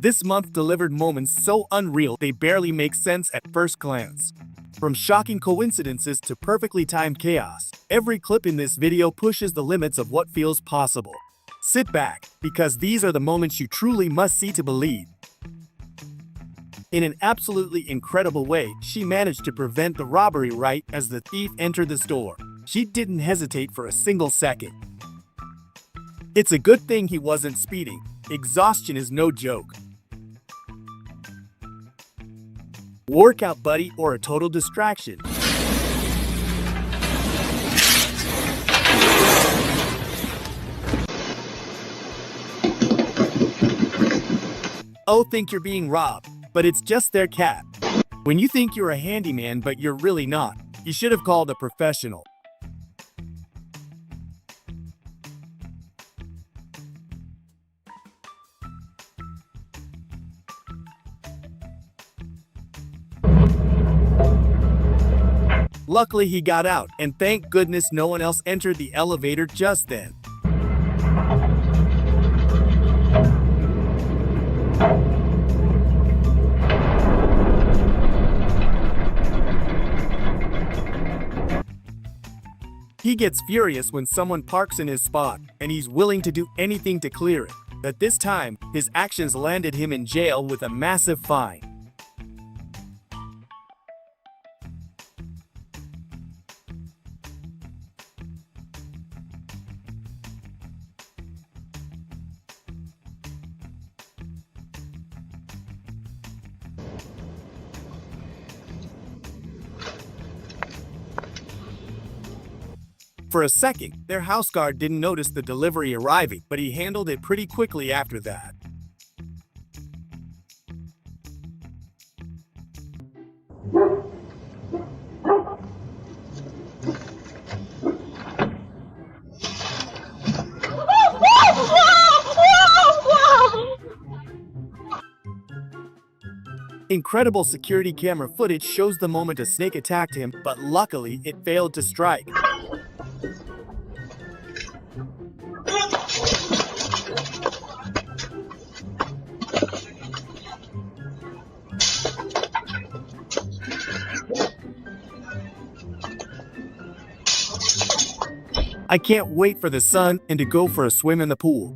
This month delivered moments so unreal they barely make sense at first glance. From shocking coincidences to perfectly timed chaos, every clip in this video pushes the limits of what feels possible. Sit back, because these are the moments you truly must see to believe. In an absolutely incredible way, she managed to prevent the robbery right as the thief entered the store. She didn't hesitate for a single second. It's a good thing he wasn't speeding. Exhaustion is no joke. Workout buddy or a total distraction? Oh, think you're being robbed, but it's just their cat. When you think you're a handyman but you're really not, you should have called a professional. Luckily he got out, and thank goodness no one else entered the elevator just then. He gets furious when someone parks in his spot, and he's willing to do anything to clear it. But this time, his actions landed him in jail with a massive fine. For a second, their house guard didn't notice the delivery arriving, but he handled it pretty quickly after that. Incredible security camera footage shows the moment a snake attacked him, but luckily it failed to strike. I can't wait for the sun and to go for a swim in the pool.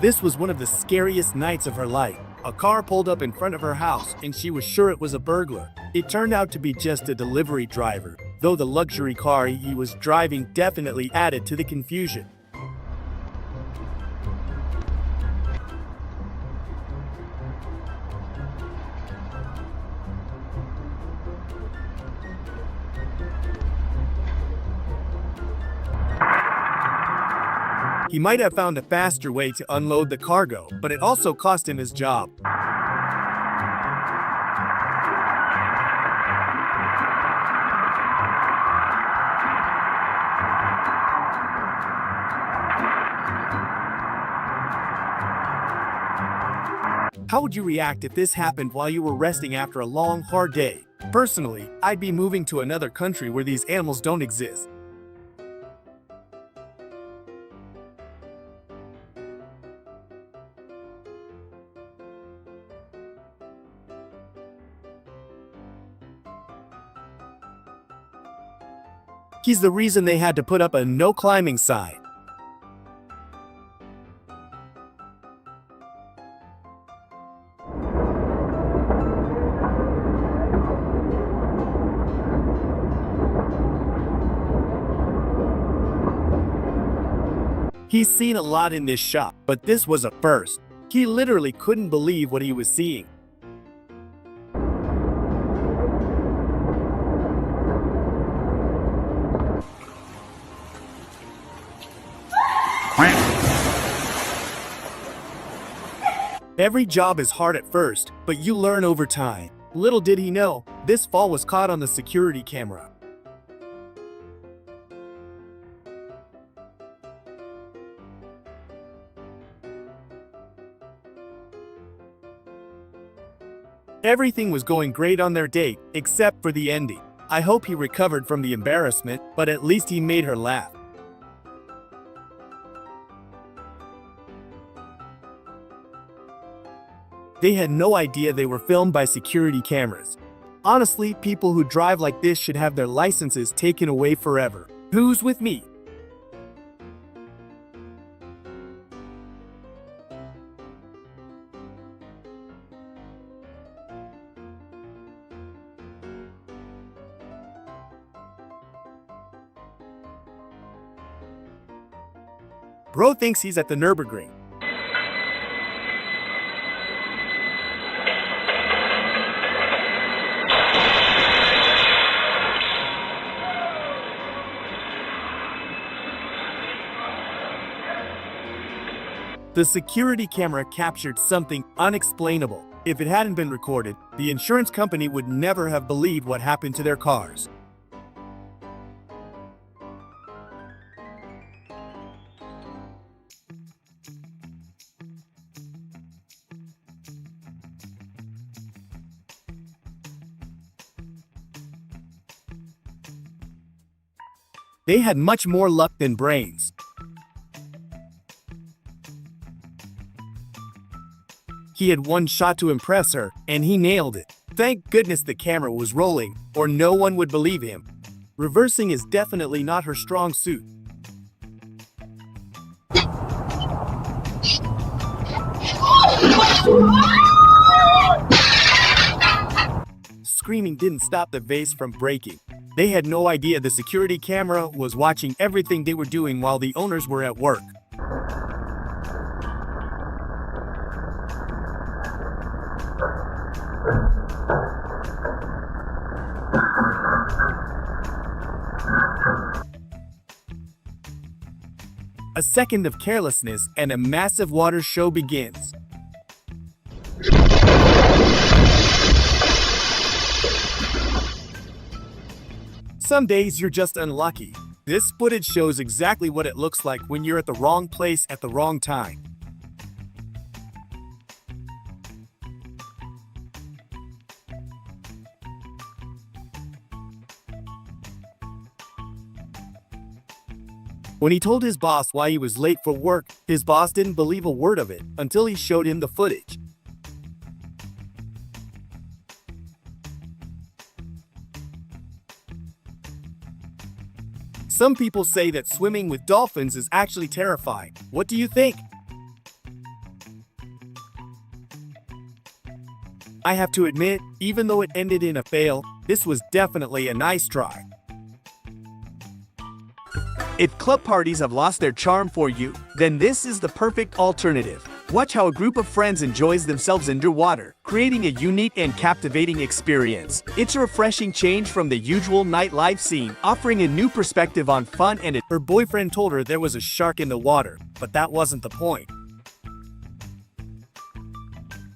This was one of the scariest nights of her life. A car pulled up in front of her house and she was sure it was a burglar. It turned out to be just a delivery driver, though the luxury car he was driving definitely added to the confusion. He might have found a faster way to unload the cargo, but it also cost him his job. How would you react if this happened while you were resting after a long, hard day? Personally, I'd be moving to another country where these animals don't exist. He's the reason they had to put up a no climbing sign. He's seen a lot in this shop, but this was a first. He literally couldn't believe what he was seeing. Every job is hard at first, but you learn over time. Little did he know, this fall was caught on the security camera. Everything was going great on their date, except for the ending. I hope he recovered from the embarrassment, but at least he made her laugh. They had no idea they were filmed by security cameras. Honestly, people who drive like this should have their licenses taken away forever. Who's with me? Bro thinks he's at the Nürburgring. The security camera captured something unexplainable. If it hadn't been recorded, the insurance company would never have believed what happened to their cars. They had much more luck than brains. He had one shot to impress her, and he nailed it. Thank goodness the camera was rolling, or no one would believe him. Reversing is definitely not her strong suit. Screaming didn't stop the vase from breaking. They had no idea the security camera was watching everything they were doing while the owners were at work. A second of carelessness and a massive water show begins. Some days you're just unlucky. This footage shows exactly what it looks like when you're at the wrong place at the wrong time. When he told his boss why he was late for work, his boss didn't believe a word of it until he showed him the footage. Some people say that swimming with dolphins is actually terrifying. What do you think? I have to admit, even though it ended in a fail, this was definitely a nice try. If club parties have lost their charm for you, then this is the perfect alternative. Watch how a group of friends enjoys themselves underwater, creating a unique and captivating experience. It's a refreshing change from the usual nightlife scene, offering a new perspective on fun and Her boyfriend told her there was a shark in the water, but that wasn't the point.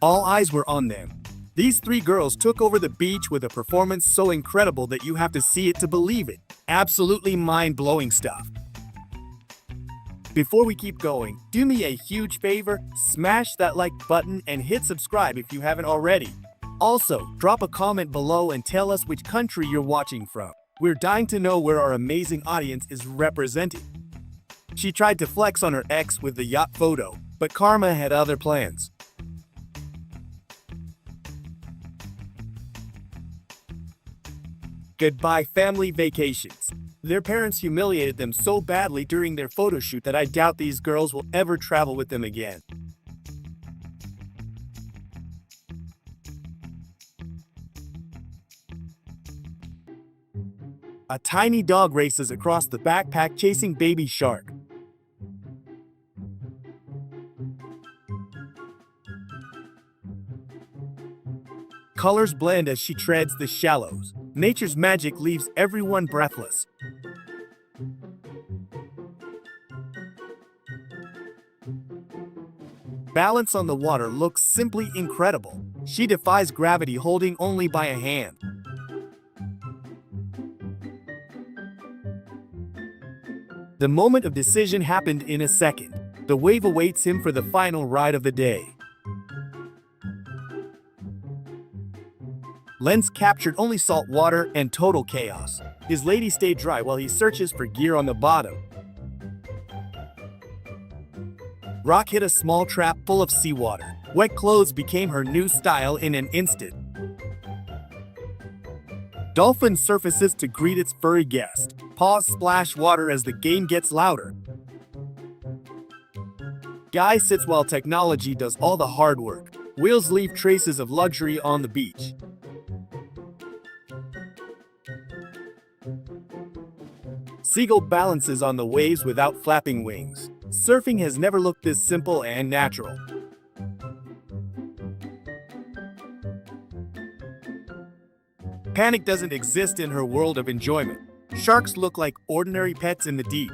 All eyes were on them. These three girls took over the beach with a performance so incredible that you have to see it to believe it. Absolutely mind-blowing stuff. Before we keep going, do me a huge favor, smash that like button and hit subscribe if you haven't already. Also, drop a comment below and tell us which country you're watching from. We're dying to know where our amazing audience is represented. She tried to flex on her ex with the yacht photo, but Karma had other plans. Goodbye family vacations. Their parents humiliated them so badly during their photo shoot that I doubt these girls will ever travel with them again. A tiny dog races across the backpack chasing baby shark. Colors blend as she treads the shallows. Nature's magic leaves everyone breathless. Balance on the water looks simply incredible. She defies gravity holding only by a hand. The moment of decision happened in a second. The wave awaits him for the final ride of the day. Lens captured only salt water and total chaos. His lady stayed dry while he searches for gear on the bottom. Rock hit a small trap full of seawater. Wet clothes became her new style in an instant. Dolphin surfaces to greet its furry guest. Paws splash water as the game gets louder. Guy sits while technology does all the hard work. Whales leave traces of luxury on the beach. Seagull balances on the waves without flapping wings. Surfing has never looked this simple and natural. Panic doesn't exist in her world of enjoyment. Sharks look like ordinary pets in the deep.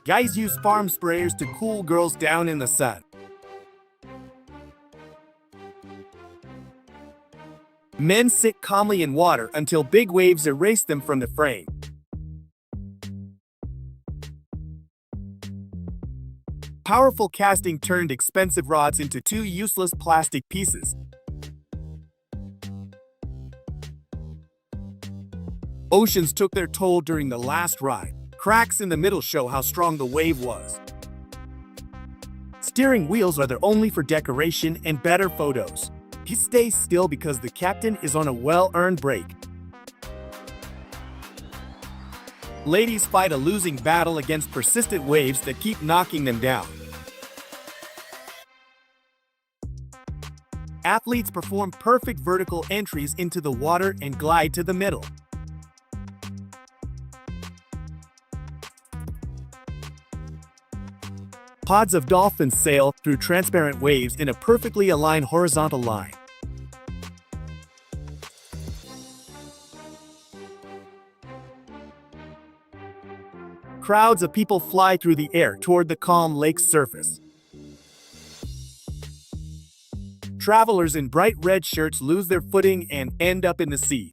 Guys use farm sprayers to cool girls down in the sun. Men sit calmly in water until big waves erase them from the frame. Powerful casting turned expensive rods into two useless plastic pieces. Oceans took their toll during the last ride. Cracks in the middle show how strong the wave was. Steering wheels are there only for decoration and better photos. He stays still because the captain is on a well-earned break. Ladies fight a losing battle against persistent waves that keep knocking them down. Athletes perform perfect vertical entries into the water and glide to the middle. Pods of dolphins sail through transparent waves in a perfectly aligned horizontal line. Crowds of people fly through the air toward the calm lake's surface. Travelers in bright red shirts lose their footing and end up in the sea.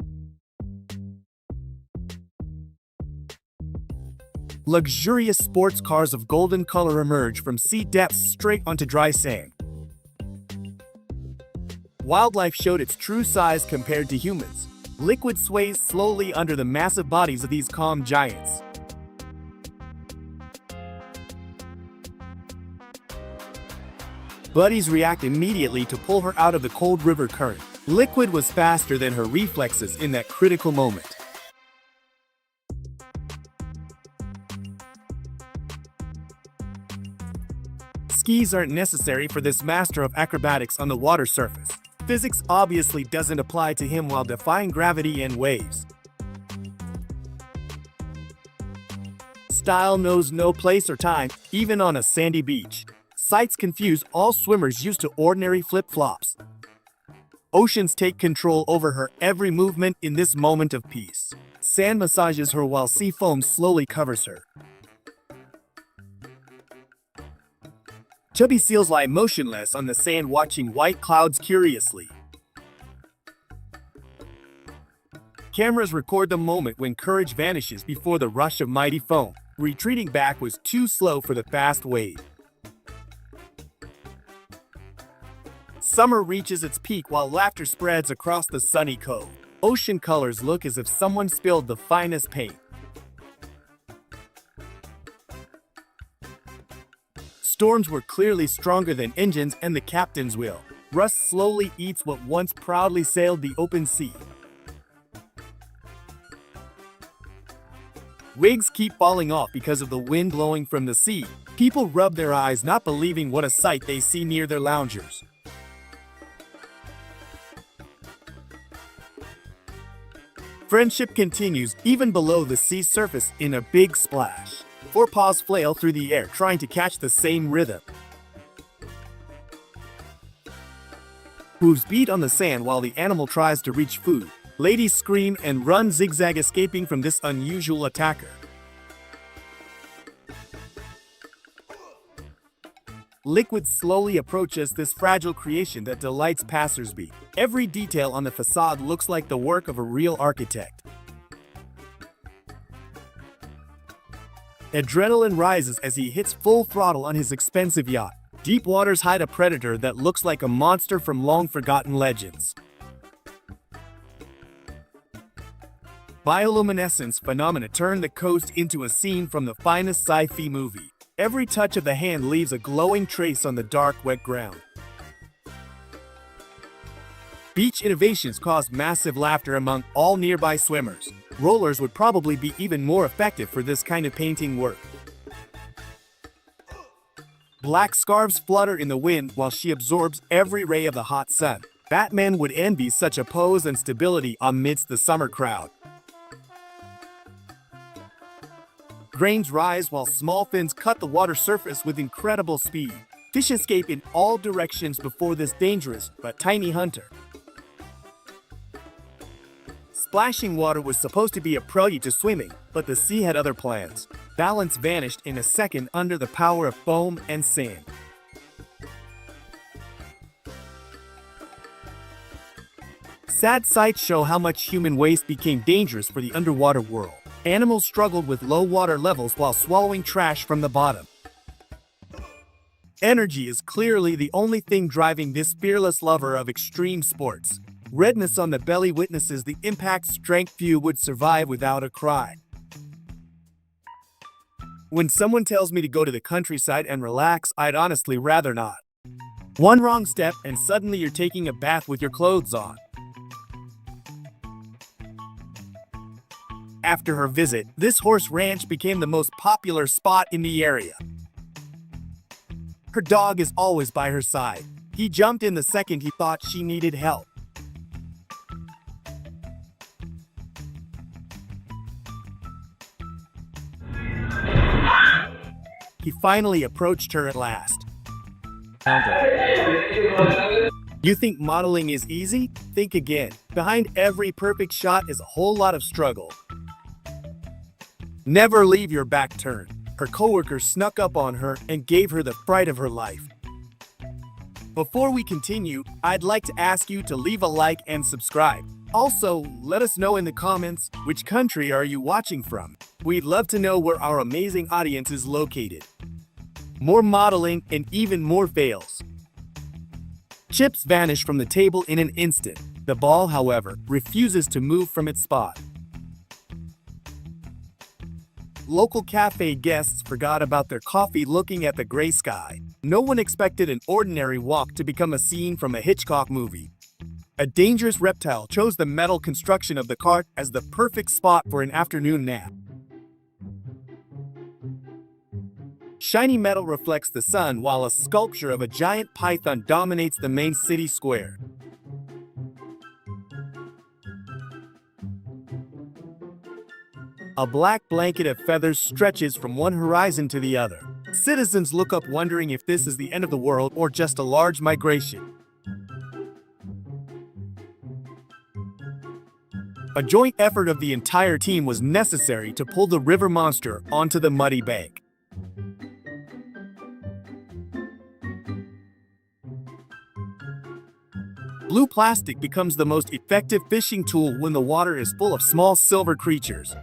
Luxurious sports cars of golden color emerge from sea depths straight onto dry sand. Wildlife showed its true size compared to humans. Liquid sways slowly under the massive bodies of these calm giants. Buddies react immediately to pull her out of the cold river current. Liquid was faster than her reflexes in that critical moment. Skis aren't necessary for this master of acrobatics on the water surface. Physics obviously doesn't apply to him while defying gravity and waves. Style knows no place or time, even on a sandy beach. Sights confuse all swimmers used to ordinary flip-flops. Oceans take control over her every movement in this moment of peace. Sand massages her while sea foam slowly covers her. Chubby seals lie motionless on the sand watching white clouds curiously. Cameras record the moment when courage vanishes before the rush of mighty foam. Retreating back was too slow for the fast wave. Summer reaches its peak while laughter spreads across the sunny cove. Ocean colors look as if someone spilled the finest paint. Storms were clearly stronger than engines and the captain's will. Rust slowly eats what once proudly sailed the open sea. Wigs keep falling off because of the wind blowing from the sea. People rub their eyes, not believing what a sight they see near their loungers. Friendship continues even below the sea's surface in a big splash. Four paws flail through the air trying to catch the same rhythm. Hooves beat on the sand while the animal tries to reach food. Ladies scream and run zigzag escaping from this unusual attacker. Liquid slowly approaches this fragile creation that delights passersby. Every detail on the facade looks like the work of a real architect. Adrenaline rises as he hits full throttle on his expensive yacht. Deep waters hide a predator that looks like a monster from long-forgotten legends. Bioluminescence phenomena turn the coast into a scene from the finest sci-fi movie. Every touch of the hand leaves a glowing trace on the dark, wet ground. Beach innovations caused massive laughter among all nearby swimmers. Rollers would probably be even more effective for this kind of painting work. Black scarves flutter in the wind while she absorbs every ray of the hot sun. Batman would envy such a pose and stability amidst the summer crowd. Grains rise while small fins cut the water surface with incredible speed. Fish escape in all directions before this dangerous but tiny hunter. Splashing water was supposed to be a prelude to swimming, but the sea had other plans. Balance vanished in a second under the power of foam and sand. Sad sights show how much human waste became dangerous for the underwater world. Animals struggled with low water levels while swallowing trash from the bottom. Energy is clearly the only thing driving this fearless lover of extreme sports. Redness on the belly witnesses the impact strength few would survive without a cry. When someone tells me to go to the countryside and relax, I'd honestly rather not. One wrong step and suddenly you're taking a bath with your clothes on. After her visit, this horse ranch became the most popular spot in the area. Her dog is always by her side. He jumped in the second he thought she needed help. He finally approached her at last. You think modeling is easy? Think again. Behind every perfect shot is a whole lot of struggle. Never leave your back turned. Her coworker snuck up on her and gave her the fright of her life. Before we continue, I'd like to ask you to leave a like and subscribe. Also, let us know in the comments, which country are you watching from? We'd love to know where our amazing audience is located. More modeling and even more fails. Chips vanish from the table in an instant. The ball, however, refuses to move from its spot. Local cafe guests forgot about their coffee looking at the gray sky. No one expected an ordinary walk to become a scene from a Hitchcock movie. A dangerous reptile chose the metal construction of the cart as the perfect spot for an afternoon nap. Shiny metal reflects the sun while a sculpture of a giant python dominates the main city square. A black blanket of feathers stretches from one horizon to the other. Citizens look up wondering if this is the end of the world or just a large migration. A joint effort of the entire team was necessary to pull the river monster onto the muddy bank. Blue plastic becomes the most effective fishing tool when the water is full of small silver creatures.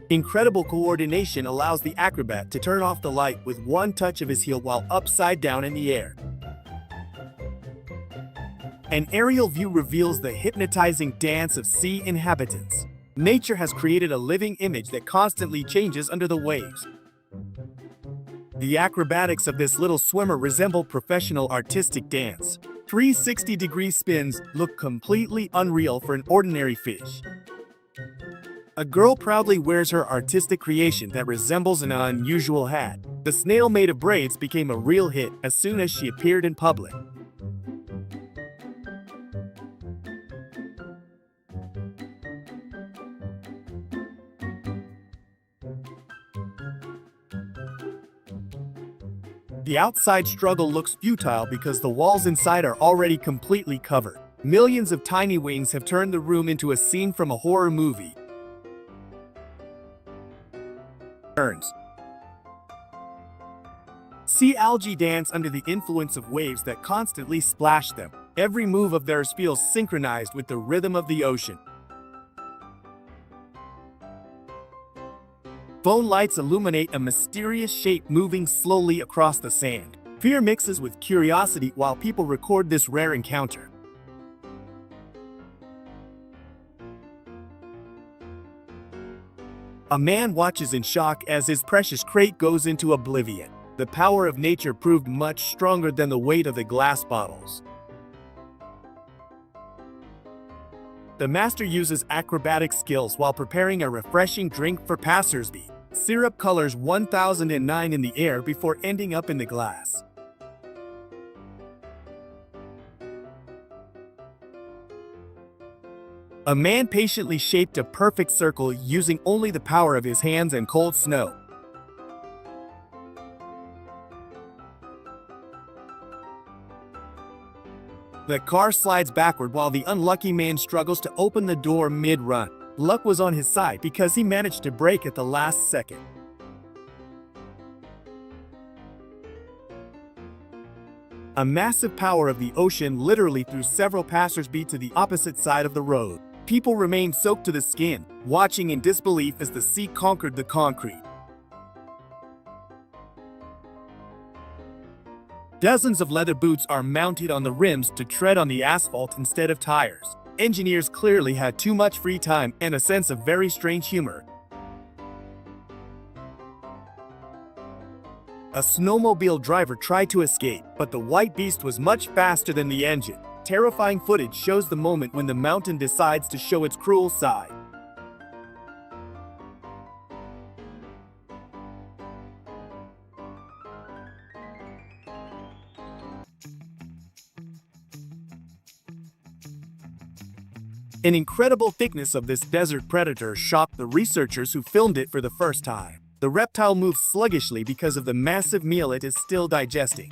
Incredible coordination allows the acrobat to turn off the light with one touch of his heel while upside down in the air. An aerial view reveals the hypnotizing dance of sea inhabitants. Nature has created a living image that constantly changes under the waves. The acrobatics of this little swimmer resemble professional artistic dance. 360-degree spins look completely unreal for an ordinary fish. A girl proudly wears her artistic creation that resembles an unusual hat. The snail made of braids became a real hit as soon as she appeared in public. The outside struggle looks futile because the walls inside are already completely covered. Millions of tiny wings have turned the room into a scene from a horror movie. Sea algae dance under the influence of waves that constantly splash them. Every move of theirs feels synchronized with the rhythm of the ocean. Phone lights illuminate a mysterious shape moving slowly across the sand. Fear mixes with curiosity while people record this rare encounter. A man watches in shock as his precious crate goes into oblivion. The power of nature proved much stronger than the weight of the glass bottles. The master uses acrobatic skills while preparing a refreshing drink for passersby. Syrup colors 1009 in the air before ending up in the glass. A man patiently shaped a perfect circle using only the power of his hands and cold snow. The car slides backward while the unlucky man struggles to open the door mid-run. Luck was on his side because he managed to brake at the last second. A massive power of the ocean literally threw several passersby to the opposite side of the road. People remained soaked to the skin, watching in disbelief as the sea conquered the concrete. Dozens of leather boots are mounted on the rims to tread on the asphalt instead of tires. Engineers clearly had too much free time and a sense of very strange humor. A snowmobile driver tried to escape, but the white beast was much faster than the engine. Terrifying footage shows the moment when the mountain decides to show its cruel side. An incredible thickness of this desert predator shocked the researchers who filmed it for the first time. The reptile moves sluggishly because of the massive meal it is still digesting.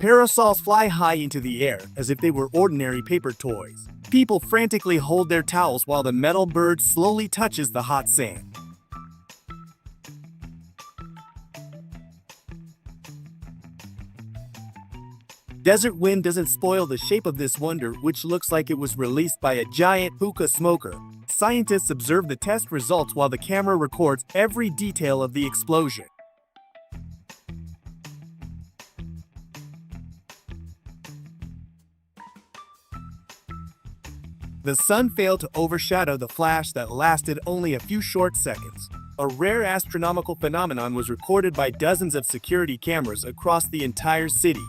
Parasols fly high into the air as if they were ordinary paper toys. People frantically hold their towels while the metal bird slowly touches the hot sand. Desert wind doesn't spoil the shape of this wonder, which looks like it was released by a giant hookah smoker. Scientists observe the test results while the camera records every detail of the explosion. The sun failed to overshadow the flash that lasted only a few short seconds. A rare astronomical phenomenon was recorded by dozens of security cameras across the entire city.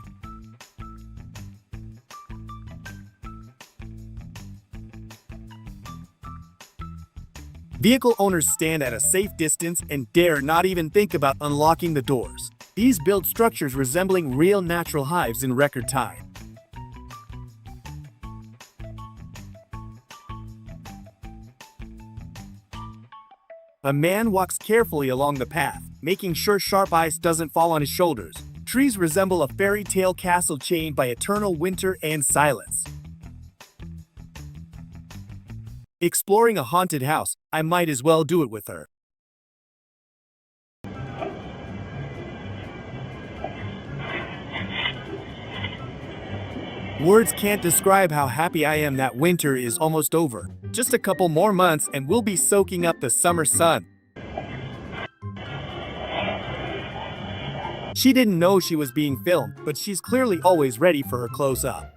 Vehicle owners stand at a safe distance and dare not even think about unlocking the doors. These build structures resembling real natural hives in record time. A man walks carefully along the path, making sure sharp ice doesn't fall on his shoulders. Trees resemble a fairy tale castle chained by eternal winter and silence. Exploring a haunted house, I might as well do it with her. Words can't describe how happy I am that winter is almost over. Just a couple more months and we'll be soaking up the summer sun. She didn't know she was being filmed, but she's clearly always ready for her close-up.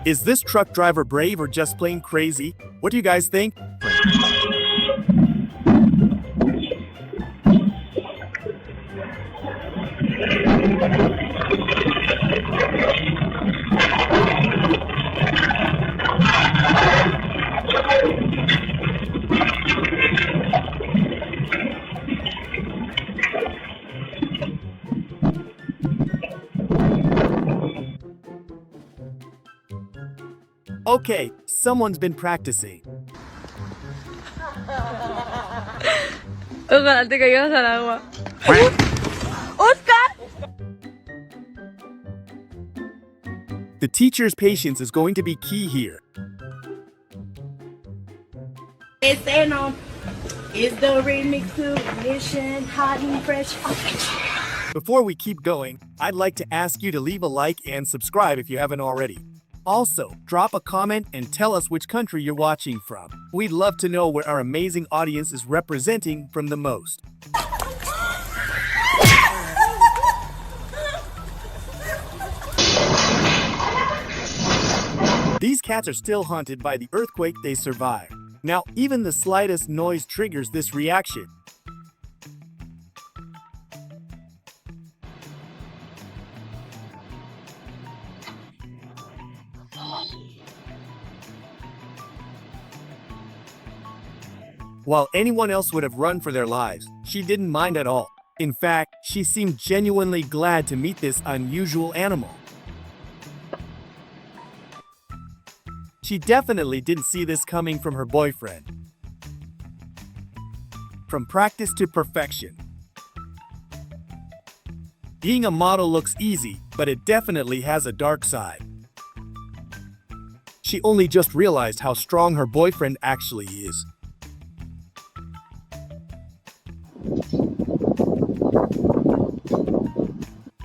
Is this truck driver brave or just plain crazy? What do you guys think? Okay, someone's been practicing. The teacher's patience is going to be key here. It's the remix to Mission Hot and Fresh. Before we keep going, I'd like to ask you to leave a like and subscribe if you haven't already. Also, drop a comment and tell us which country you're watching from. We'd love to know where our amazing audience is representing from the most. These cats are still haunted by the earthquake they survived. Now, even the slightest noise triggers this reaction. While anyone else would have run for their lives, she didn't mind at all. In fact, she seemed genuinely glad to meet this unusual animal. She definitely didn't see this coming from her boyfriend. From practice to perfection. Being a model looks easy, but it definitely has a dark side. She only just realized how strong her boyfriend actually is.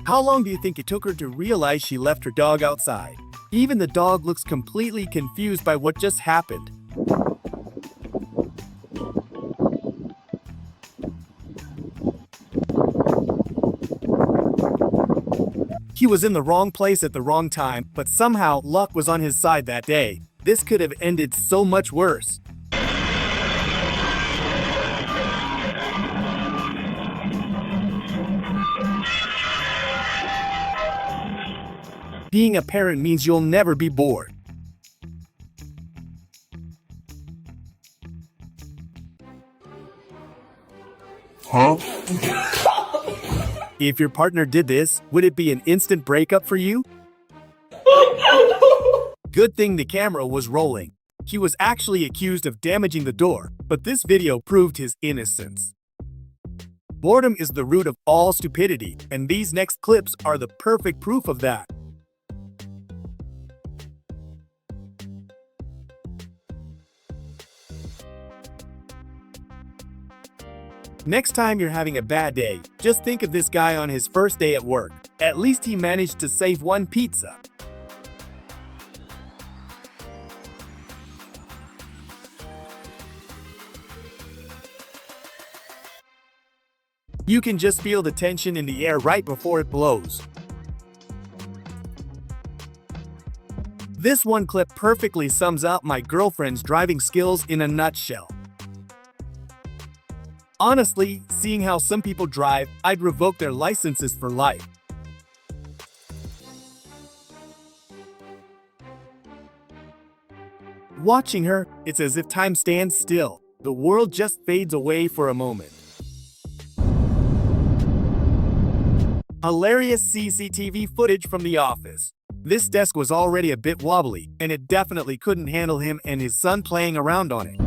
How long do you think it took her to realize she left her dog outside? Even the dog looks completely confused by what just happened. He was in the wrong place at the wrong time, but somehow luck was on his side that day. This could have ended so much worse. Being a parent means you'll never be bored. Huh? If your partner did this, would it be an instant breakup for you? Good thing the camera was rolling. He was actually accused of damaging the door, but this video proved his innocence. Boredom is the root of all stupidity, and these next clips are the perfect proof of that. Next time you're having a bad day, just think of this guy on his first day at work. At least he managed to save one pizza. You can just feel the tension in the air right before it blows. This one clip perfectly sums up my girlfriend's driving skills in a nutshell. Honestly, seeing how some people drive, I'd revoke their licenses for life. Watching her, it's as if time stands still. The world just fades away for a moment. Hilarious CCTV footage from the office. This desk was already a bit wobbly, and it definitely couldn't handle him and his son playing around on it.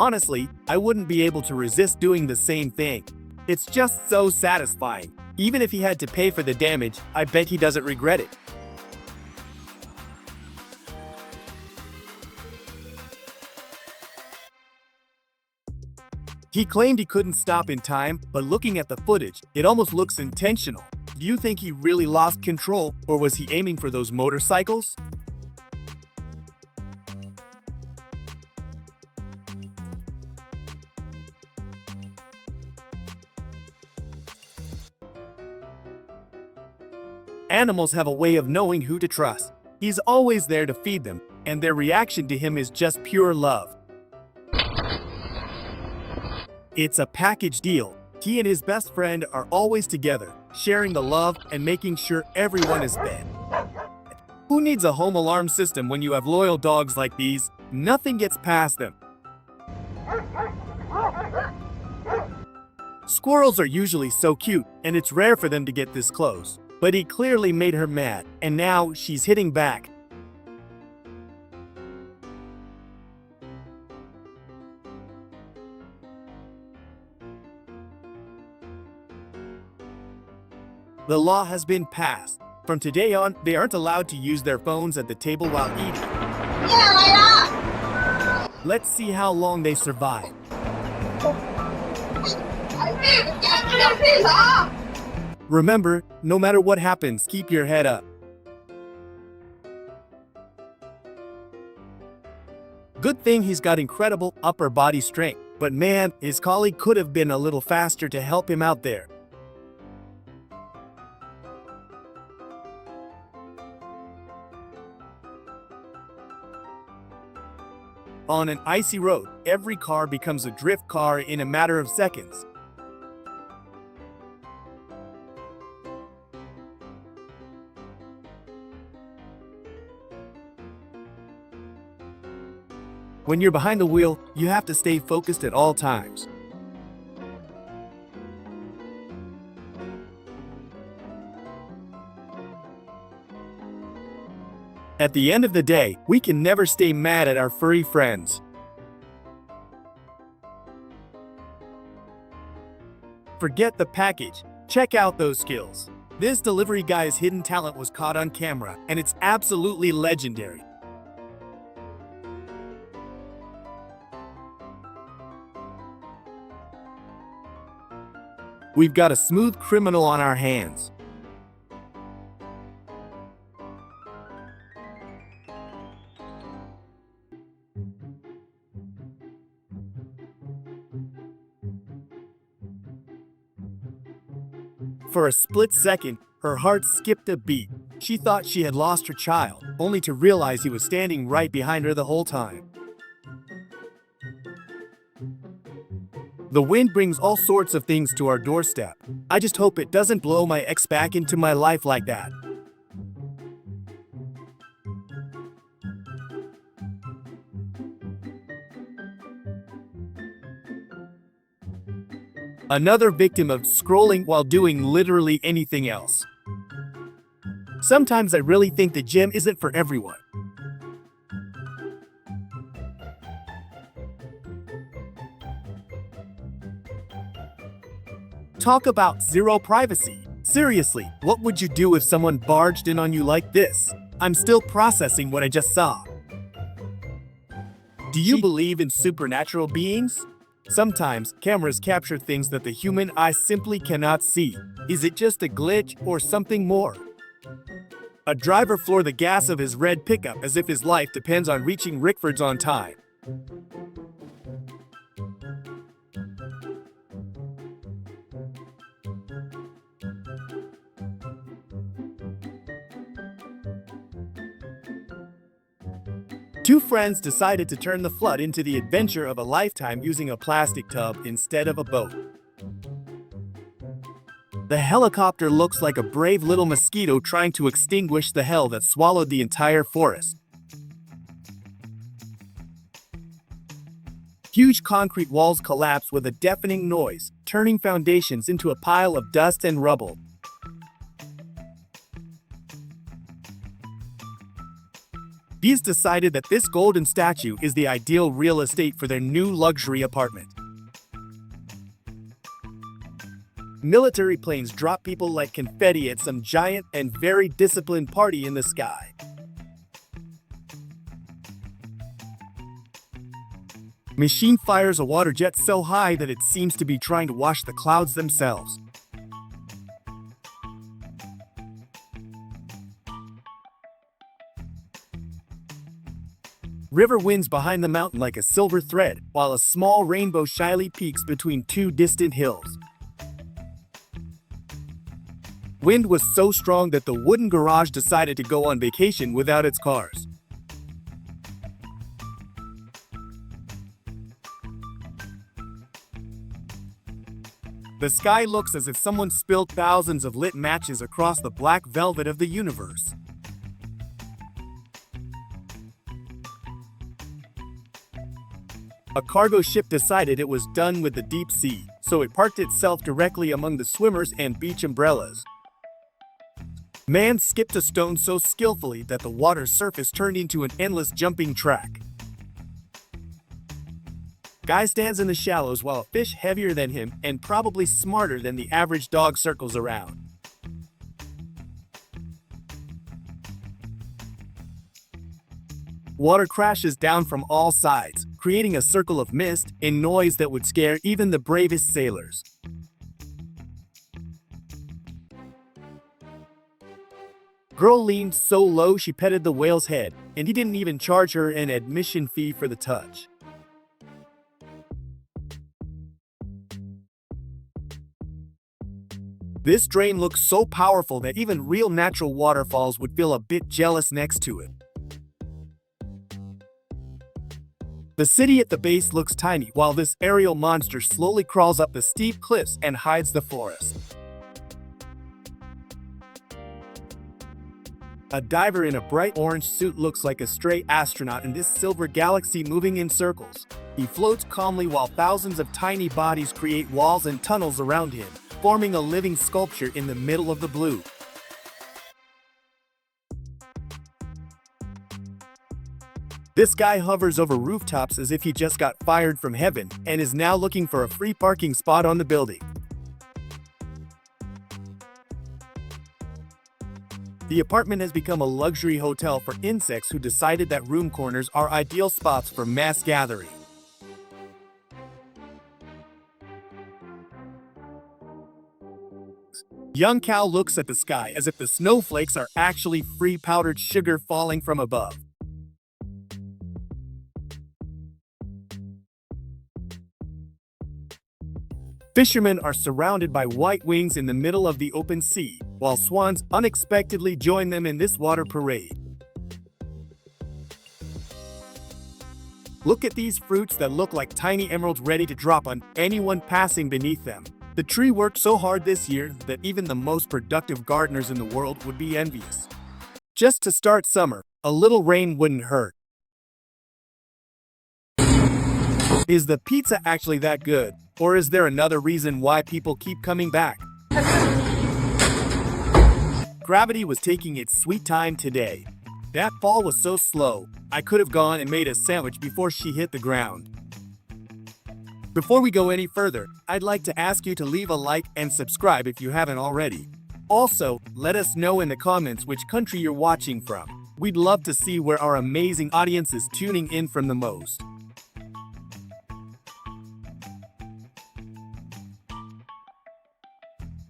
Honestly, I wouldn't be able to resist doing the same thing. It's just so satisfying. Even if he had to pay for the damage, I bet he doesn't regret it. He claimed he couldn't stop in time, but looking at the footage, it almost looks intentional. Do you think he really lost control, or was he aiming for those motorcycles? Animals have a way of knowing who to trust. He's always there to feed them, and their reaction to him is just pure love. It's a package deal. He and his best friend are always together, sharing the love and making sure everyone is fed. Who needs a home alarm system when you have loyal dogs like these? Nothing gets past them. Squirrels are usually so cute, and it's rare for them to get this close. But he clearly made her mad, and now she's hitting back. The law has been passed. From today on, they aren't allowed to use their phones at the table while eating. Let's see how long they survive. Remember, no matter what happens, keep your head up. Good thing he's got incredible upper body strength, but man, his colleague could have been a little faster to help him out there. On an icy road, every car becomes a drift car in a matter of seconds. When you're behind the wheel, you have to stay focused at all times. At the end of the day, we can never stay mad at our furry friends. Forget the package. Check out those skills. This delivery guy's hidden talent was caught on camera, and it's absolutely legendary. We've got a smooth criminal on our hands. For a split second, her heart skipped a beat. She thought she had lost her child, only to realize he was standing right behind her the whole time. The wind brings all sorts of things to our doorstep. I just hope it doesn't blow my ex back into my life like that. Another victim of scrolling while doing literally anything else. Sometimes I really think the gym isn't for everyone. Talk about zero privacy. Seriously, what would you do if someone barged in on you like this? I'm still processing what I just saw. Do you believe in supernatural beings? Sometimes, cameras capture things that the human eye simply cannot see. Is it just a glitch or something more? A driver floored the gas of his red pickup as if his life depends on reaching Rickford's on time. Two friends decided to turn the flood into the adventure of a lifetime using a plastic tub instead of a boat. The helicopter looks like a brave little mosquito trying to extinguish the hell that swallowed the entire forest. Huge concrete walls collapse with a deafening noise, turning foundations into a pile of dust and rubble. He's decided that this golden statue is the ideal real estate for their new luxury apartment. Military planes drop people like confetti at some giant and very disciplined party in the sky. Machine fires a water jet so high that it seems to be trying to wash the clouds themselves. River winds behind the mountain like a silver thread, while a small rainbow shyly peeks between two distant hills. Wind was so strong that the wooden garage decided to go on vacation without its cars. The sky looks as if someone spilled thousands of lit matches across the black velvet of the universe. A cargo ship decided it was done with the deep sea, so it parked itself directly among the swimmers and beach umbrellas. Man skipped a stone so skillfully that the water's surface turned into an endless jumping track. Guy stands in the shallows while a fish heavier than him and probably smarter than the average dog circles around. Water crashes down from all sides, creating a circle of mist and noise that would scare even the bravest sailors. Girl leaned so low she petted the whale's head, and he didn't even charge her an admission fee for the touch. This drain looks so powerful that even real natural waterfalls would feel a bit jealous next to it. The city at the base looks tiny while this aerial monster slowly crawls up the steep cliffs and hides the forest. A diver in a bright orange suit looks like a stray astronaut in this silver galaxy moving in circles. He floats calmly while thousands of tiny bodies create walls and tunnels around him, forming a living sculpture in the middle of the blue. This guy hovers over rooftops as if he just got fired from heaven and is now looking for a free parking spot on the building. The apartment has become a luxury hotel for insects who decided that room corners are ideal spots for mass gathering. Young cow looks at the sky as if the snowflakes are actually free powdered sugar falling from above. Fishermen are surrounded by white wings in the middle of the open sea, while swans unexpectedly join them in this water parade. Look at these fruits that look like tiny emeralds ready to drop on anyone passing beneath them. The tree worked so hard this year that even the most productive gardeners in the world would be envious. Just to start summer, a little rain wouldn't hurt. Is the pizza actually that good? Or is there another reason why people keep coming back? Gravity was taking its sweet time today. That fall was so slow, I could have gone and made a sandwich before she hit the ground. Before we go any further, I'd like to ask you to leave a like and subscribe if you haven't already. Also, let us know in the comments which country you're watching from. We'd love to see where our amazing audience is tuning in from the most.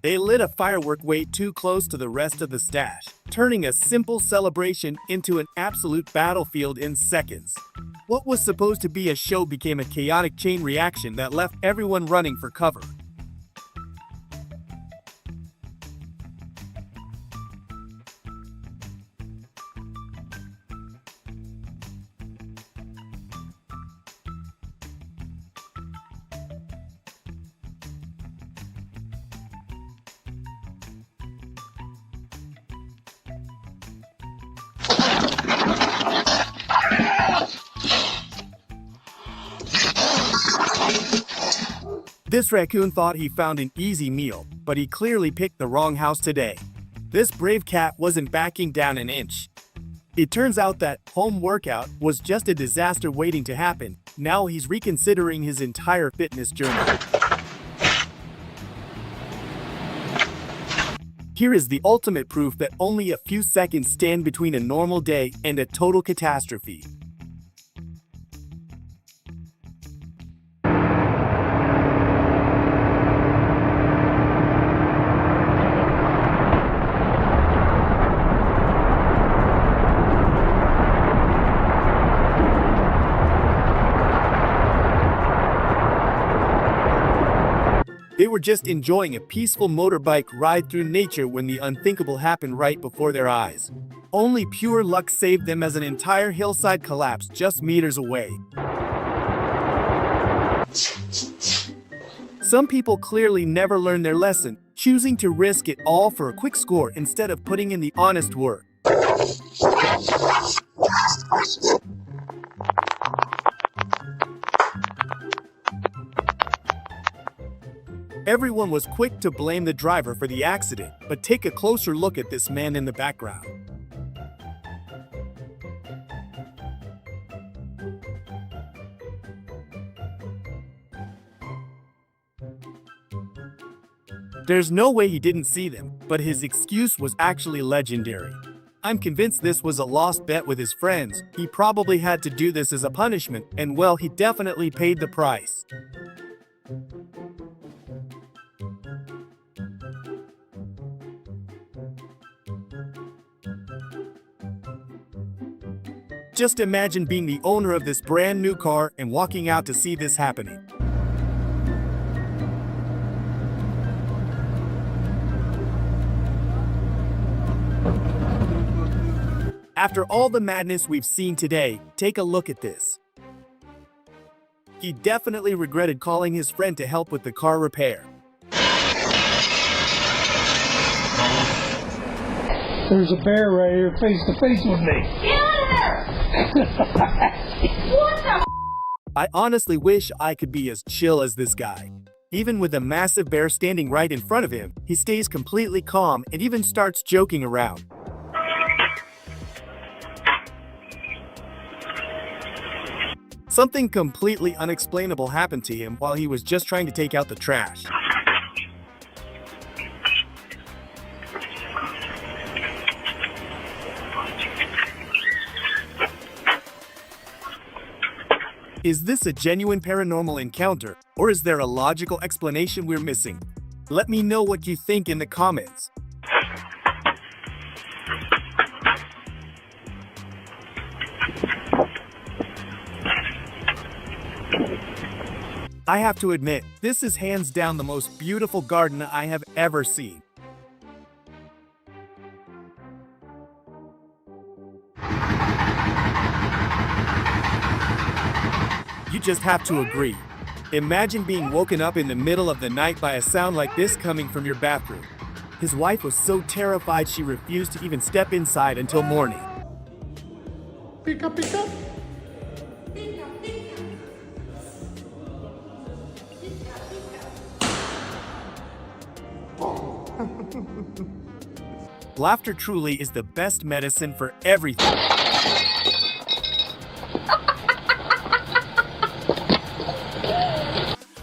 They lit a firework way too close to the rest of the stash, turning a simple celebration into an absolute battlefield in seconds. What was supposed to be a show became a chaotic chain reaction that left everyone running for cover. This raccoon thought he found an easy meal, but he clearly picked the wrong house today. This brave cat wasn't backing down an inch. It turns out that home workout was just a disaster waiting to happen. Now he's reconsidering his entire fitness journey. Here is the ultimate proof that only a few seconds stand between a normal day and a total catastrophe. They were just enjoying a peaceful motorbike ride through nature when the unthinkable happened right before their eyes. Only pure luck saved them as an entire hillside collapsed just meters away. Some people clearly never learn their lesson, choosing to risk it all for a quick score instead of putting in the honest work. Everyone was quick to blame the driver for the accident, but take a closer look at this man in the background. There's no way he didn't see them, but his excuse was actually legendary. I'm convinced this was a lost bet with his friends. He probably had to do this as a punishment, and well, he definitely paid the price. Just imagine being the owner of this brand new car and walking out to see this happening. After all the madness we've seen today, take a look at this. He definitely regretted calling his friend to help with the car repair. There's a bear right here face to face with me. What the? I honestly wish I could be as chill as this guy. Even with a massive bear standing right in front of him, he stays completely calm and even starts joking around. Something completely unexplainable happened to him while he was just trying to take out the trash. Is this a genuine paranormal encounter, or is there a logical explanation we're missing? Let me know what you think in the comments. I have to admit, this is hands down the most beautiful garden I have ever seen. You just have to agree. Imagine being woken up in the middle of the night by a sound like this coming from your bathroom. His wife was so terrified she refused to even step inside until morning. Pick up, pick up. Laughter truly is the best medicine for everything.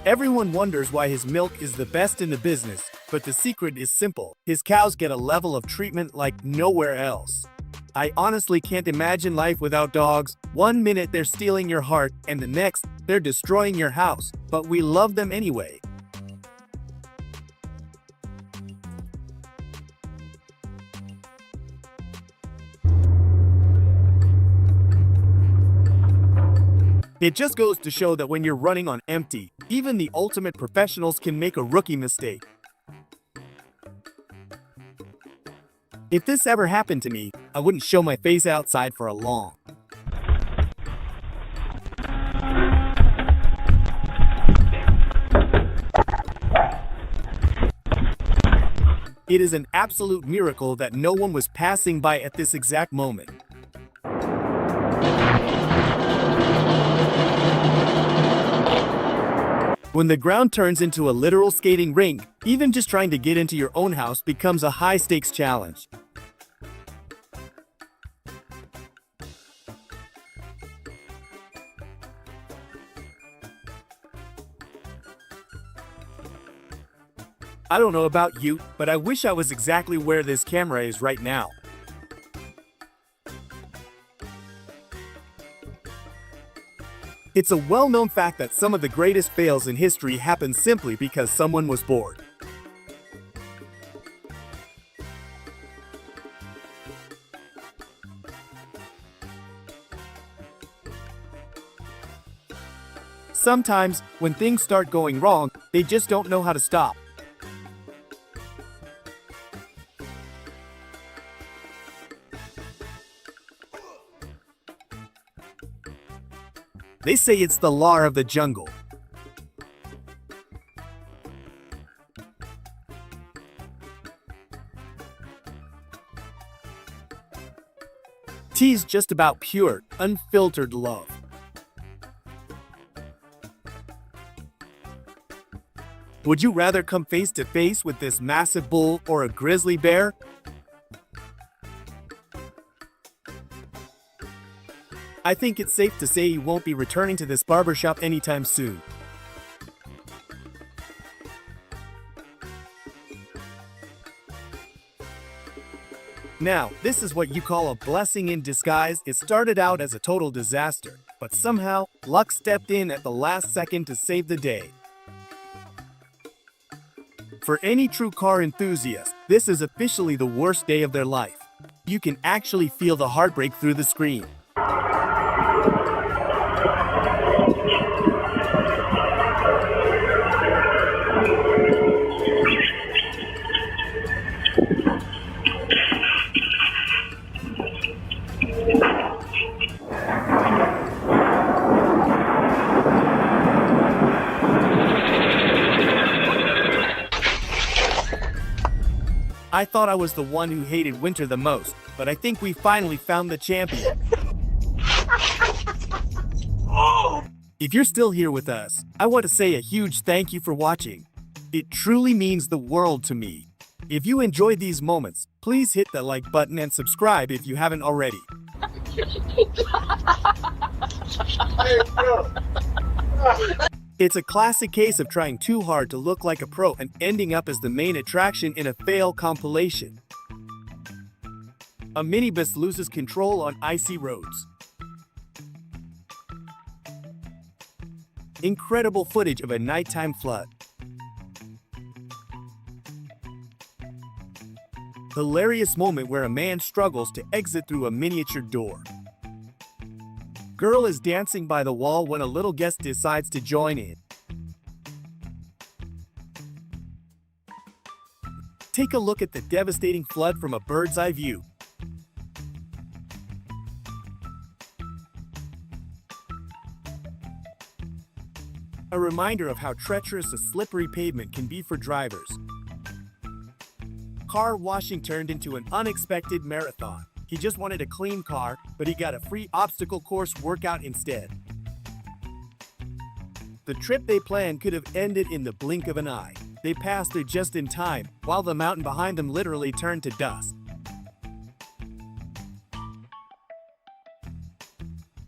Everyone wonders why his milk is the best in the business, but the secret is simple. His cows get a level of treatment like nowhere else. I honestly can't imagine life without dogs. One minute they're stealing your heart, and the next, they're destroying your house, but we love them anyway. It just goes to show that when you're running on empty, even the ultimate professionals can make a rookie mistake. If this ever happened to me, I wouldn't show my face outside for a long. It is an absolute miracle that no one was passing by at this exact moment. When the ground turns into a literal skating rink, even just trying to get into your own house becomes a high-stakes challenge. I don't know about you, but I wish I was exactly where this camera is right now. It's a well-known fact that some of the greatest fails in history happen simply because someone was bored. Sometimes, when things start going wrong, they just don't know how to stop. They say it's the law of the jungle. Tea's just about pure, unfiltered love. Would you rather come face to face with this massive bull or a grizzly bear? I think it's safe to say you won't be returning to this barbershop anytime soon. Now, this is what you call a blessing in disguise. It started out as a total disaster, but somehow, luck stepped in at the last second to save the day. For any true car enthusiast, this is officially the worst day of their life. You can actually feel the heartbreak through the screen. I thought I was the one who hated winter the most, but I think we finally found the champion. If you're still here with us, I want to say a huge thank you for watching. It truly means the world to me. If you enjoyed these moments, please hit the like button and subscribe if you haven't already. It's a classic case of trying too hard to look like a pro and ending up as the main attraction in a fail compilation. A minibus loses control on icy roads. Incredible footage of a nighttime flood. Hilarious moment where a man struggles to exit through a miniature door. Girl is dancing by the wall when a little guest decides to join in. Take a look at the devastating flood from a bird's eye view. A reminder of how treacherous a slippery pavement can be for drivers. Car washing turned into an unexpected marathon. He just wanted a clean car, but he got a free obstacle course workout instead. The trip they planned could have ended in the blink of an eye. They passed through just in time, while the mountain behind them literally turned to dust.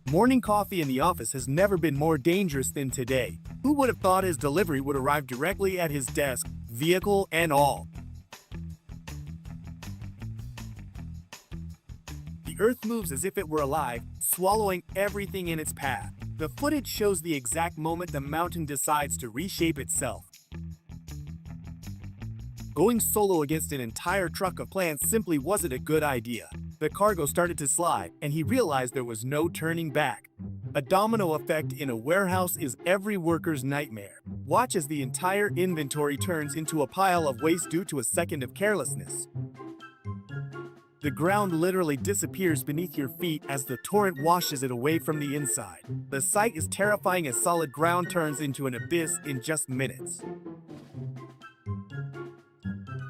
Morning coffee in the office has never been more dangerous than today. Who would have thought his delivery would arrive directly at his desk, vehicle and all? The Earth moves as if it were alive, swallowing everything in its path. The footage shows the exact moment the mountain decides to reshape itself. Going solo against an entire truck of plants simply wasn't a good idea. The cargo started to slide, and he realized there was no turning back. A domino effect in a warehouse is every worker's nightmare. Watch as the entire inventory turns into a pile of waste due to a second of carelessness. The ground literally disappears beneath your feet as the torrent washes it away from the inside. The sight is terrifying as solid ground turns into an abyss in just minutes.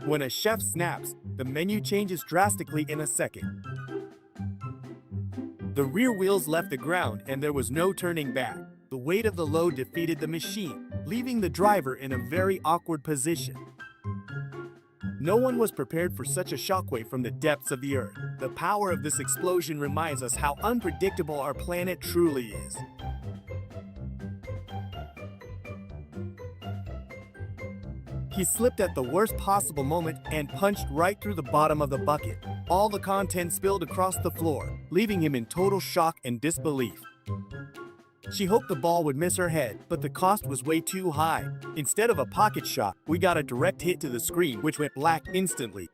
When a chef snaps, the menu changes drastically in a second. The rear wheels left the ground and there was no turning back. The weight of the load defeated the machine, leaving the driver in a very awkward position. No one was prepared for such a shockwave from the depths of the Earth. The power of this explosion reminds us how unpredictable our planet truly is. He slipped at the worst possible moment and punched right through the bottom of the bucket. All the content spilled across the floor, leaving him in total shock and disbelief. She hoped the ball would miss her head, but the cost was way too high. Instead of a pocket shot, we got a direct hit to the screen, which went black instantly.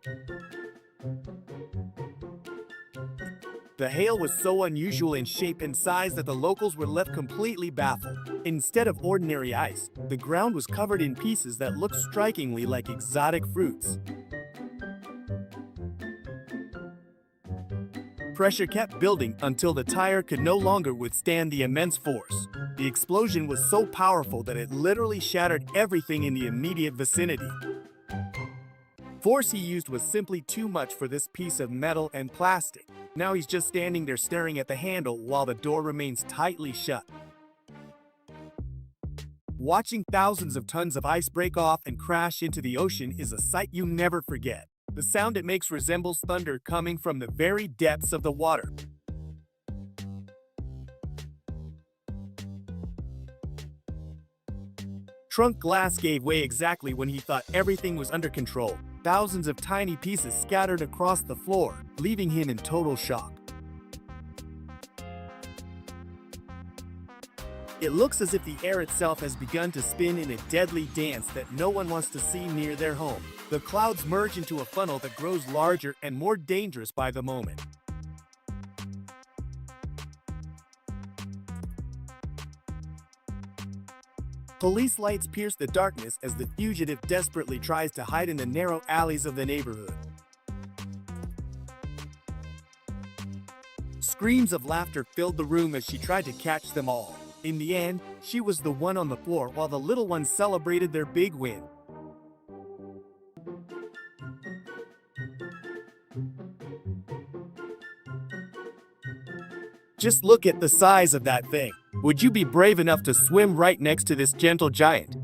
The hail was so unusual in shape and size that the locals were left completely baffled. Instead of ordinary ice, the ground was covered in pieces that looked strikingly like exotic fruits. Pressure kept building until the tire could no longer withstand the immense force. The explosion was so powerful that it literally shattered everything in the immediate vicinity. Force he used was simply too much for this piece of metal and plastic. Now he's just standing there staring at the handle while the door remains tightly shut. Watching thousands of tons of ice break off and crash into the ocean is a sight you never forget. The sound it makes resembles thunder coming from the very depths of the water. Trunk glass gave way exactly when he thought everything was under control. thousands of tiny pieces scattered across the floor, leaving him in total shock. It looks as if the air itself has begun to spin in a deadly dance that no one wants to see near their home. The clouds merge into a funnel that grows larger and more dangerous by the moment. Police lights pierce the darkness as the fugitive desperately tries to hide in the narrow alleys of the neighborhood. Screams of laughter filled the room as she tried to catch them all. In the end, she was the one on the floor while the little ones celebrated their big win. Just look at the size of that thing. Would you be brave enough to swim right next to this gentle giant?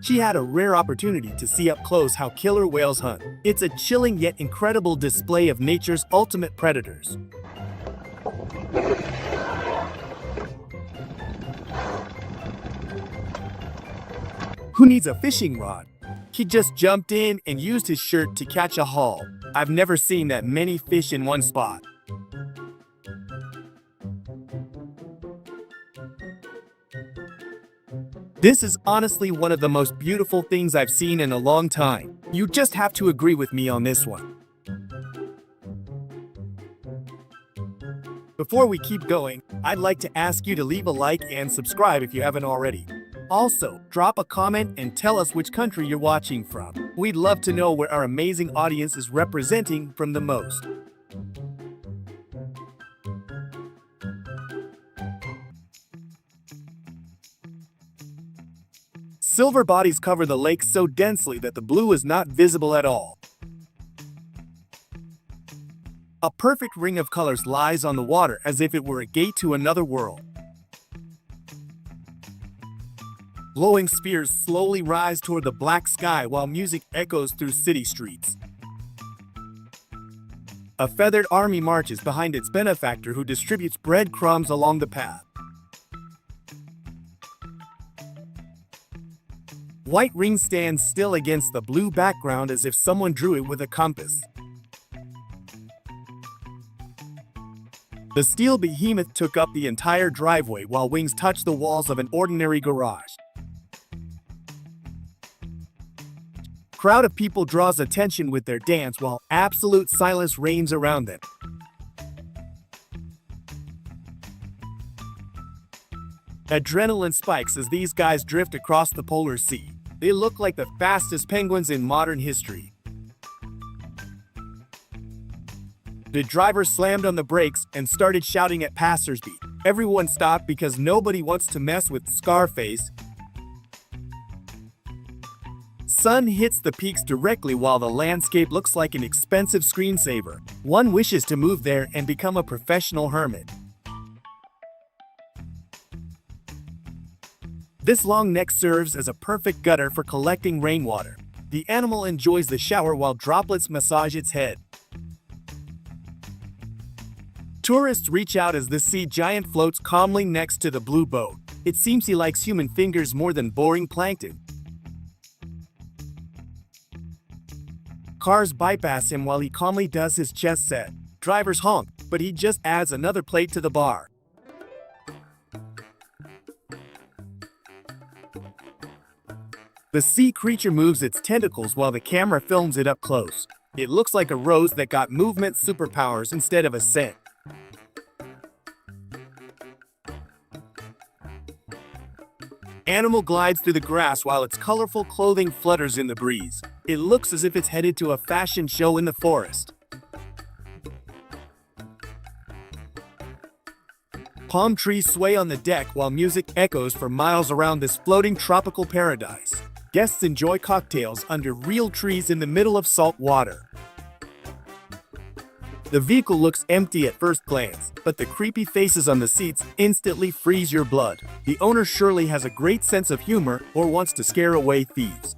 She had a rare opportunity to see up close how killer whales hunt. It's a chilling yet incredible display of nature's ultimate predators. Who needs a fishing rod? He just jumped in and used his shirt to catch a haul. I've never seen that many fish in one spot. This is honestly one of the most beautiful things I've seen in a long time. You just have to agree with me on this one. Before we keep going, I'd like to ask you to leave a like and subscribe if you haven't already. Also, drop a comment and tell us which country you're watching from. We'd love to know where our amazing audience is representing from the most. Silver bodies cover the lake so densely that the blue is not visible at all. A perfect ring of colors lies on the water as if it were a gate to another world. Glowing spheres slowly rise toward the black sky while music echoes through city streets. A feathered army marches behind its benefactor who distributes breadcrumbs along the path. White ring stands still against the blue background as if someone drew it with a compass. The steel behemoth took up the entire driveway while wings touched the walls of an ordinary garage. Crowd of people draws attention with their dance while absolute silence reigns around them. Adrenaline spikes as these guys drift across the polar sea. They look like the fastest penguins in modern history. The driver slammed on the brakes and started shouting at passersby. Everyone stopped because nobody wants to mess with Scarface. Sun hits the peaks directly while the landscape looks like an expensive screensaver. One wishes to move there and become a professional hermit. This long neck serves as a perfect gutter for collecting rainwater. The animal enjoys the shower while droplets massage its head. Tourists reach out as the sea giant floats calmly next to the blue boat. It seems he likes human fingers more than boring plankton. Cars bypass him while he calmly does his chest set. Drivers honk, but he just adds another plate to the bar. The sea creature moves its tentacles while the camera films it up close. It looks like a rose that got movement superpowers instead of a scent. Animal glides through the grass while its colorful clothing flutters in the breeze. It looks as if it's headed to a fashion show in the forest. Palm trees sway on the deck while music echoes for miles around this floating tropical paradise. Guests enjoy cocktails under real trees in the middle of salt water. The vehicle looks empty at first glance, but the creepy faces on the seats instantly freeze your blood. The owner surely has a great sense of humor or wants to scare away thieves.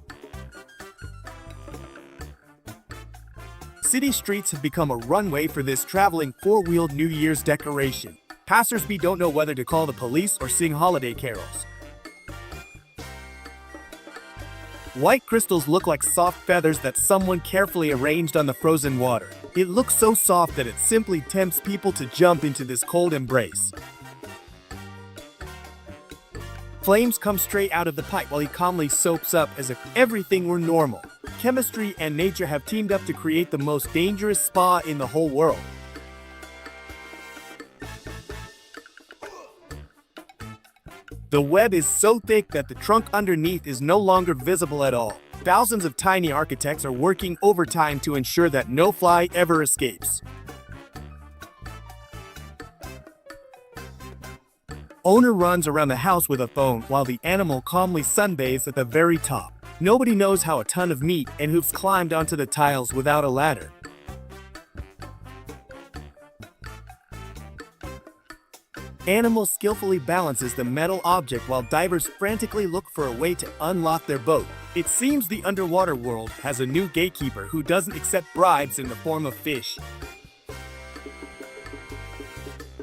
City streets have become a runway for this traveling four-wheeled New Year's decoration. Passersby don't know whether to call the police or sing holiday carols. White crystals look like soft feathers that someone carefully arranged on the frozen water. It looks so soft that it simply tempts people to jump into this cold embrace. Flames come straight out of the pipe while he calmly soaps up as if everything were normal. Chemistry and nature have teamed up to create the most dangerous spa in the whole world. The web is so thick that the trunk underneath is no longer visible at all. Thousands of tiny architects are working overtime to ensure that no fly ever escapes. Owner runs around the house with a phone while the animal calmly sunbathes at the very top. Nobody knows how a ton of meat and hooves climbed onto the tiles without a ladder. Animal skillfully balances the metal object while divers frantically look for a way to unlock their boat. It seems the underwater world has a new gatekeeper who doesn't accept bribes in the form of fish.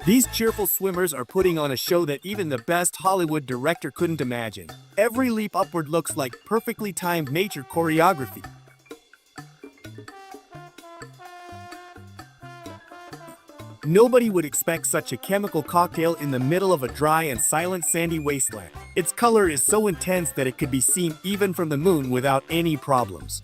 These cheerful swimmers are putting on a show that even the best Hollywood director couldn't imagine. Every leap upward looks like perfectly timed nature choreography. Nobody would expect such a chemical cocktail in the middle of a dry and silent sandy wasteland. Its color is so intense that it could be seen even from the moon without any problems.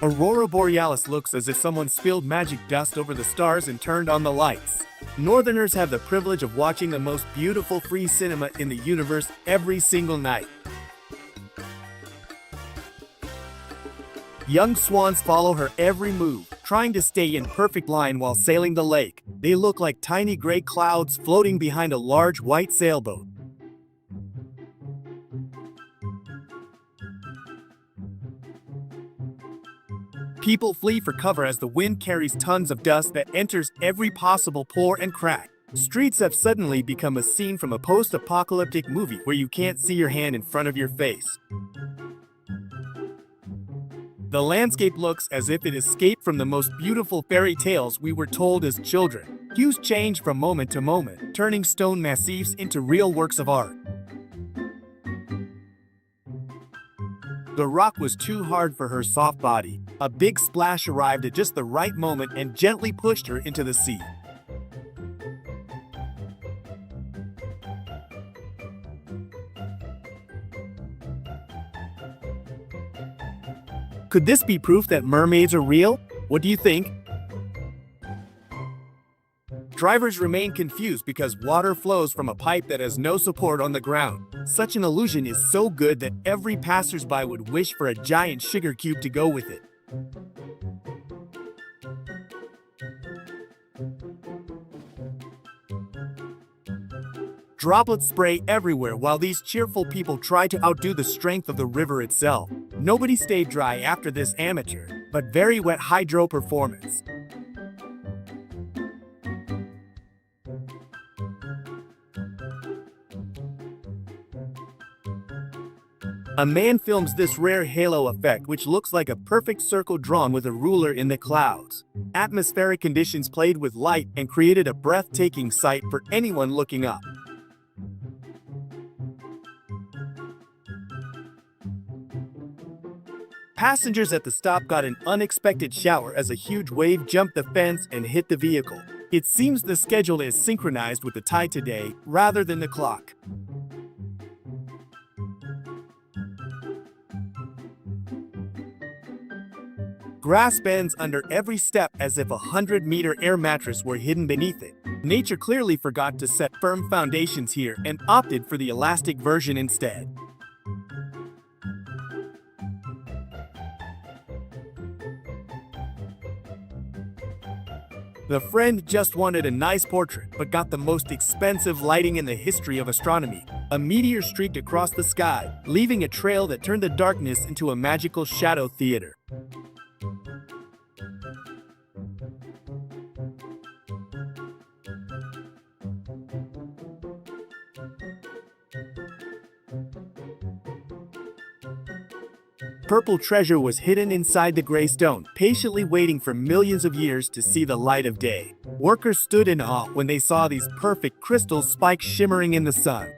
Aurora Borealis looks as if someone spilled magic dust over the stars and turned on the lights. Northerners have the privilege of watching the most beautiful free cinema in the universe every single night. Young swans follow her every move, trying to stay in perfect line while sailing the lake. They look like tiny gray clouds floating behind a large white sailboat. People flee for cover as the wind carries tons of dust that enters every possible pore and crack. Streets have suddenly become a scene from a post-apocalyptic movie where you can't see your hand in front of your face. The landscape looks as if it escaped from the most beautiful fairy tales we were told as children. Hues change from moment to moment, turning stone massifs into real works of art. The rock was too hard for her soft body. A big splash arrived at just the right moment and gently pushed her into the sea. Could this be proof that mermaids are real? What do you think? Drivers remain confused because water flows from a pipe that has no support on the ground. Such an illusion is so good that every passersby would wish for a giant sugar cube to go with it. Droplets spray everywhere while these cheerful people try to outdo the strength of the river itself. Nobody stayed dry after this amateur, but very wet hydro performance. A man films this rare halo effect which looks like a perfect circle drawn with a ruler in the clouds. Atmospheric conditions played with light and created a breathtaking sight for anyone looking up. Passengers at the stop got an unexpected shower as a huge wave jumped the fence and hit the vehicle. It seems the schedule is synchronized with the tide today rather than the clock. Grass bends under every step as if a 100-meter air mattress were hidden beneath it. Nature clearly forgot to set firm foundations here and opted for the elastic version instead. The friend just wanted a nice portrait, but got the most expensive lighting in the history of astronomy. A meteor streaked across the sky, leaving a trail that turned the darkness into a magical shadow theater. purple treasure was hidden inside the gray stone, patiently waiting for millions of years to see the light of day. Workers stood in awe when they saw these perfect crystal spikes shimmering in the sun.